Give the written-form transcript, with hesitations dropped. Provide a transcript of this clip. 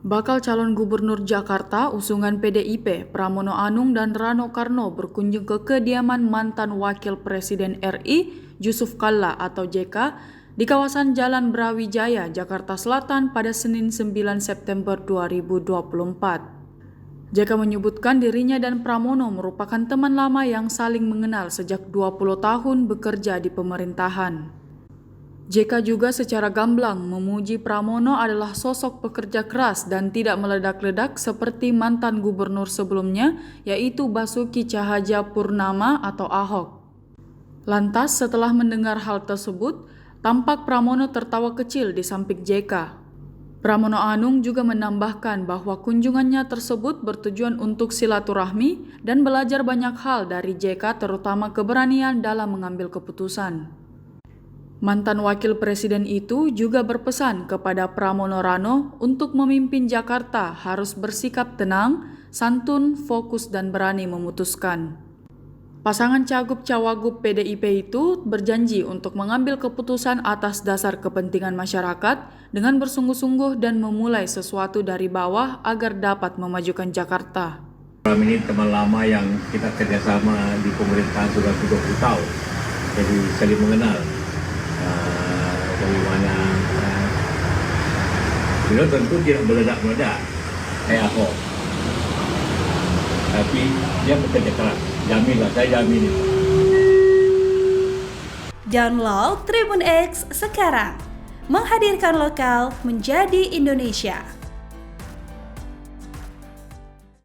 Bakal calon gubernur Jakarta usungan PDIP, Pramono Anung dan Rano Karno berkunjung ke kediaman mantan Wakil Presiden RI, Jusuf Kalla atau JK, di kawasan Jalan Brawijaya, Jakarta Selatan pada Senin 9 September 2024. JK menyebutkan dirinya dan Pramono merupakan teman lama yang saling mengenal sejak 20 tahun bekerja di pemerintahan. JK juga secara gamblang memuji Pramono adalah sosok pekerja keras dan tidak meledak-ledak seperti mantan gubernur sebelumnya, yaitu Basuki Cahayapurnama atau Ahok. Lantas setelah mendengar hal tersebut, tampak Pramono tertawa kecil di samping JK. Pramono Anung juga menambahkan bahwa kunjungannya tersebut bertujuan untuk silaturahmi dan belajar banyak hal dari JK, terutama keberanian dalam mengambil keputusan. Mantan wakil presiden itu juga berpesan kepada Pramono Rano untuk memimpin Jakarta harus bersikap tenang, santun, fokus dan berani memutuskan. Pasangan Cagup-Cawagup PDIP itu berjanji untuk mengambil keputusan atas dasar kepentingan masyarakat dengan bersungguh-sungguh dan memulai sesuatu dari bawah agar dapat memajukan Jakarta. Ini teman lama yang kita kerjasama di pemerintahan sudah 30 tahun, jadi saling mengenal. Bagaimana beliau tentu tidak meledak-meledak kayak Ahok, tapi dia bekerja keras. Jaminlah, saya jamin itu. Download Tribun X sekarang, menghadirkan lokal menjadi Indonesia.